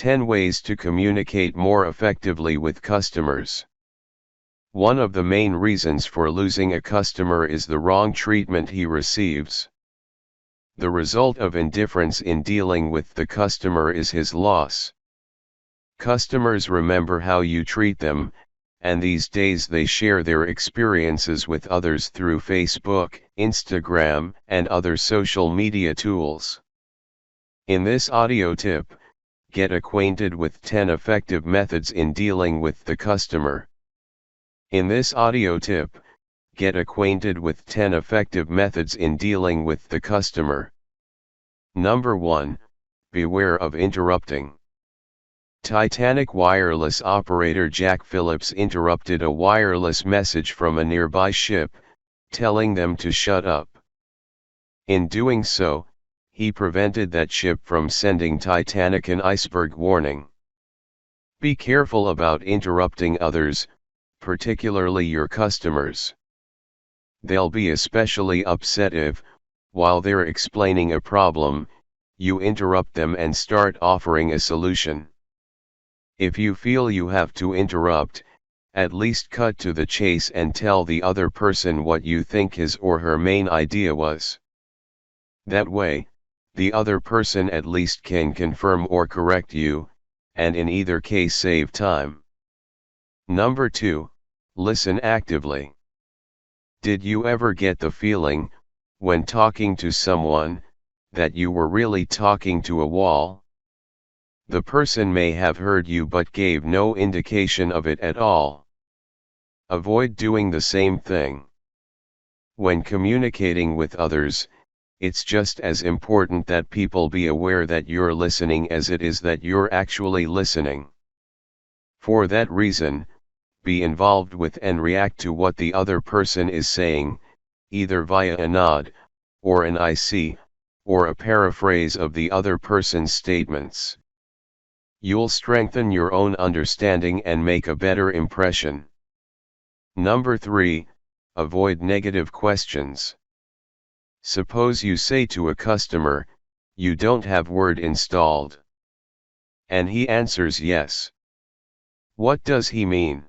10 ways to communicate more effectively with customers. One of the main reasons for losing a customer is the wrong treatment he receives. The result of indifference in dealing with the customer is his loss. Customers remember how you treat them, and these days they share their experiences with others through Facebook, Instagram, and other social media tools. In this audio tip, get acquainted with 10 effective methods in dealing with the customer. In this audio tip, get acquainted with 10 effective methods in dealing with the customer. Number 1. Beware of interrupting. Titanic wireless operator Jack Phillips interrupted a wireless message from a nearby ship, telling them to shut up. In doing so, he prevented that ship from sending Titanic an iceberg warning. Be careful about interrupting others, particularly your customers. They'll be especially upset if, while they're explaining a problem, you interrupt them and start offering a solution. If you feel you have to interrupt, at least cut to the chase and tell the other person what you think his or her main idea was. That way, the other person at least can confirm or correct you, and in either case save time. Number 2. Listen actively. Did you ever get the feeling, when talking to someone, that you were really talking to a wall? The person may have heard you but gave no indication of it at all. Avoid doing the same thing. When communicating with others, it's just as important that people be aware that you're listening as it is that you're actually listening. For that reason, be involved with and react to what the other person is saying, either via a nod, or an I see, or a paraphrase of the other person's statements. You'll strengthen your own understanding and make a better impression. Number 3. Avoid negative questions. Suppose you say to a customer, "You don't have Word installed." And he answers yes. What does he mean?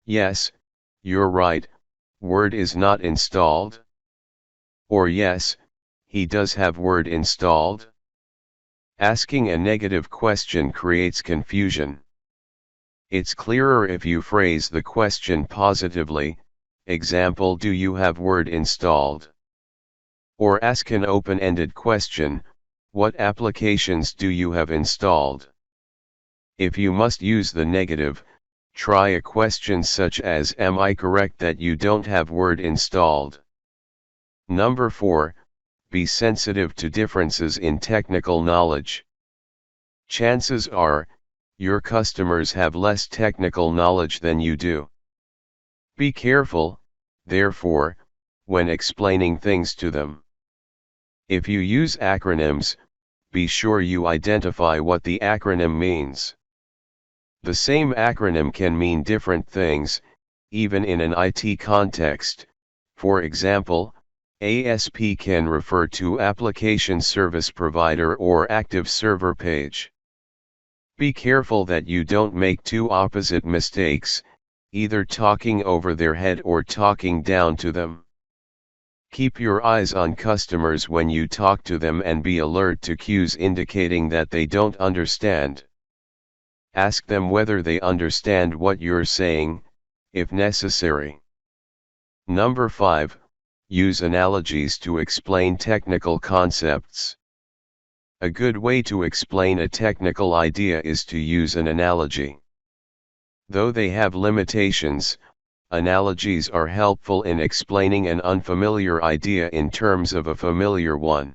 Yes, you're right, Word is not installed. Or yes, he does have Word installed. Asking a negative question creates confusion. It's clearer if you phrase the question positively, example, do you have Word installed? Or ask an open-ended question, what applications do you have installed? If you must use the negative, try a question such as, am I correct that you don't have Word installed? Number 4. Be sensitive to differences in technical knowledge. Chances are, your customers have less technical knowledge than you do. Be careful, therefore, when explaining things to them. If you use acronyms, be sure you identify what the acronym means. The same acronym can mean different things, even in an IT context. For example, ASP can refer to Application Service Provider or Active Server Page. Be careful that you don't make two opposite mistakes, either talking over their head or talking down to them. Keep your eyes on customers when you talk to them and be alert to cues indicating that they don't understand. Ask them whether they understand what you're saying, if necessary. Number 5. Use analogies to explain technical concepts. A good way to explain a technical idea is to use an analogy. Though they have limitations, analogies are helpful in explaining an unfamiliar idea in terms of a familiar one.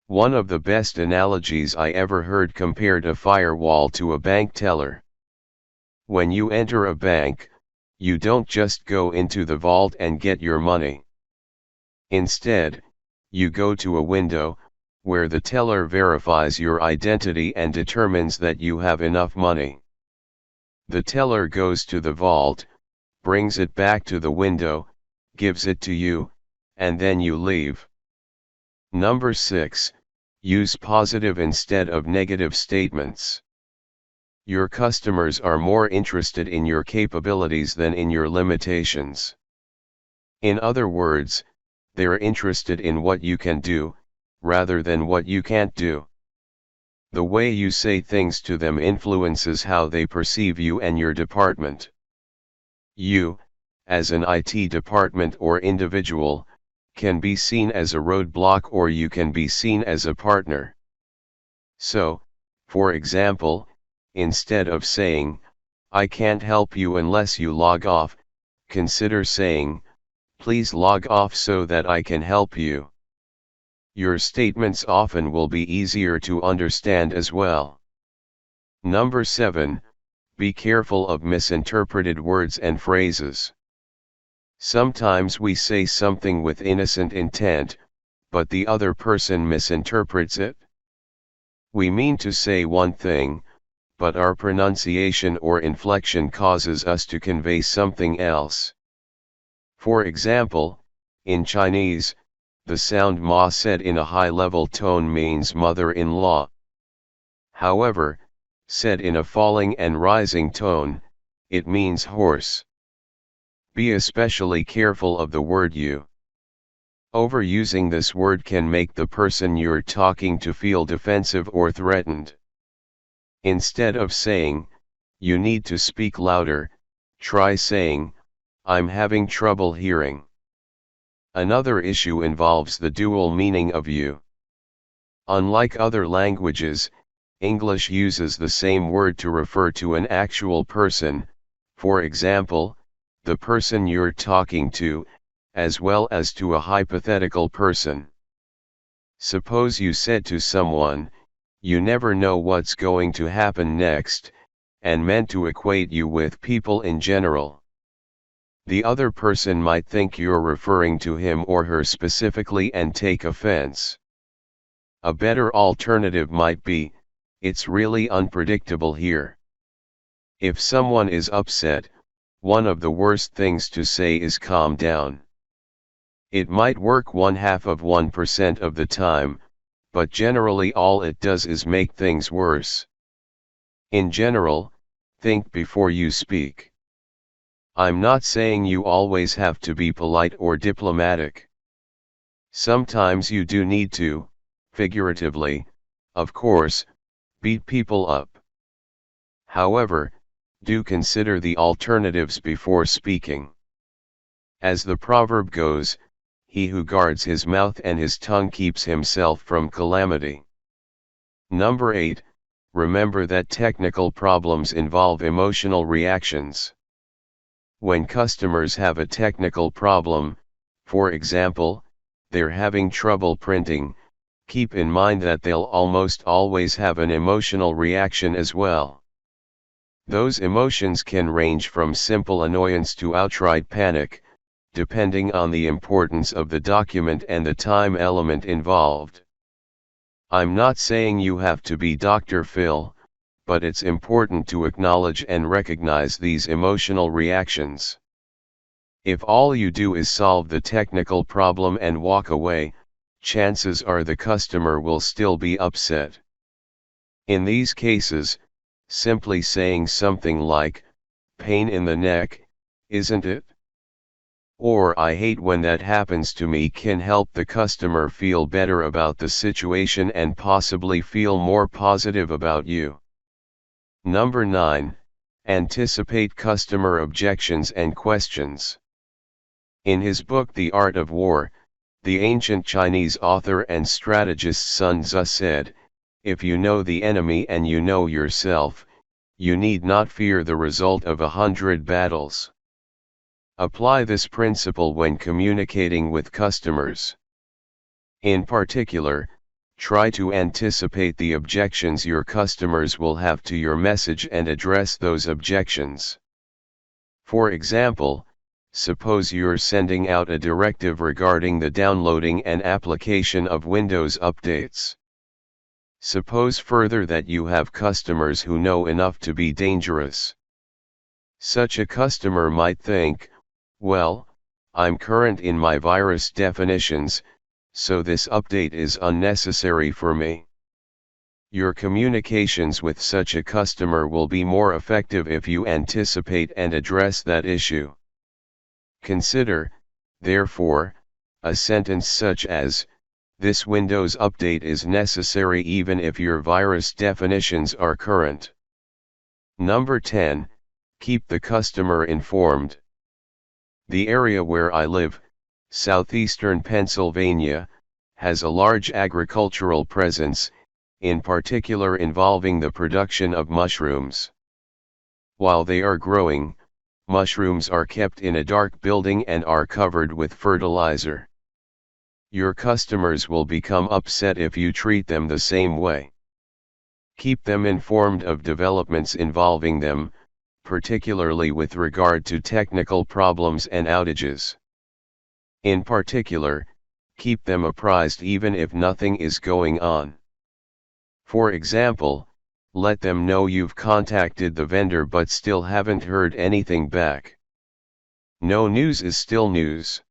One of the best analogies I ever heard compared a firewall to a bank teller. When you enter a bank, you don't just go into the vault and get your money. Instead, you go to a window, where the teller verifies your identity and determines that you have enough money. The teller goes to the vault, brings it back to the window, gives it to you, and then you leave. Number 6. Use positive instead of negative statements. Your customers are more interested in your capabilities than in your limitations. In other words, they're interested in what you can do, rather than what you can't do. The way you say things to them influences how they perceive you and your department. You, as an IT department or individual, can be seen as a roadblock or you can be seen as a partner. So, for example, instead of saying, "I can't help you unless you log off," consider saying, "Please log off so that I can help you." Your statements often will be easier to understand as well. Number 7, be careful of misinterpreted words and phrases. Sometimes we say something with innocent intent, but the other person misinterprets it. We mean to say one thing, but our pronunciation or inflection causes us to convey something else. For example, in Chinese, the sound ma said in a high-level tone means mother-in-law. However, said in a falling and rising tone, it means horse. Be especially careful of the word you. Overusing this word can make the person you're talking to feel defensive or threatened. Instead of saying, "You need to speak louder," try saying, "I'm having trouble hearing." Another issue involves the dual meaning of you. Unlike other languages, English uses the same word to refer to an actual person, for example, the person you're talking to, as well as to a hypothetical person. Suppose you said to someone, "You never know what's going to happen next," and meant to equate you with people in general. The other person might think you're referring to him or her specifically and take offense. A better alternative might be, "It's really unpredictable here." If someone is upset, one of the worst things to say is "calm down." It might work 0.5% of the time, but generally all it does is make things worse. In general, think before you speak. I'm not saying you always have to be polite or diplomatic. Sometimes you do need to, figuratively, of course, beat people up. However, do consider the alternatives before speaking. As the proverb goes, he who guards his mouth and his tongue keeps himself from calamity. Number 8, remember that technical problems involve emotional reactions. When customers have a technical problem, for example, they're having trouble printing, keep in mind that they'll almost always have an emotional reaction as well. Those emotions can range from simple annoyance to outright panic, depending on the importance of the document and the time element involved. I'm not saying you have to be Dr. Phil, but it's important to acknowledge and recognize these emotional reactions. If all you do is solve the technical problem and walk away, chances are the customer will still be upset. In these cases, simply saying something like, "Pain in the neck, isn't it?" or "I hate when that happens to me" can help the customer feel better about the situation and possibly feel more positive about you. Number 9, anticipate customer objections and questions. In his book The Art of War, the ancient Chinese author and strategist Sun Tzu said, "If you know the enemy and you know yourself, you need not fear the result of 100 battles." Apply this principle when communicating with customers. In particular, try to anticipate the objections your customers will have to your message and address those objections. For example, suppose you're sending out a directive regarding the downloading and application of Windows updates. Suppose further that you have customers who know enough to be dangerous. Such a customer might think, "Well, I'm current in my virus definitions, so this update is unnecessary for me. Your communications with such a customer will be more effective if you anticipate and address that issue. Consider, therefore, a sentence such as, "This Windows update is necessary even if your virus definitions are current." Number 10, keep the customer informed. The area where I live, southeastern Pennsylvania, has a large agricultural presence, in particular involving the production of mushrooms. While they are growing, mushrooms are kept in a dark building and are covered with fertilizer. Your customers will become upset if you treat them the same way. Keep them informed of developments involving them, particularly with regard to technical problems and outages. In particular, keep them apprised even if nothing is going on. For example, let them know you've contacted the vendor but still haven't heard anything back. No news is still news.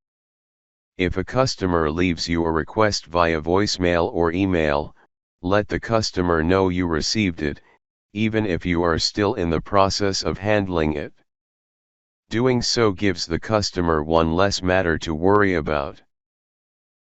If a customer leaves you a request via voicemail or email, let the customer know you received it, even if you are still in the process of handling it. Doing so gives the customer one less matter to worry about.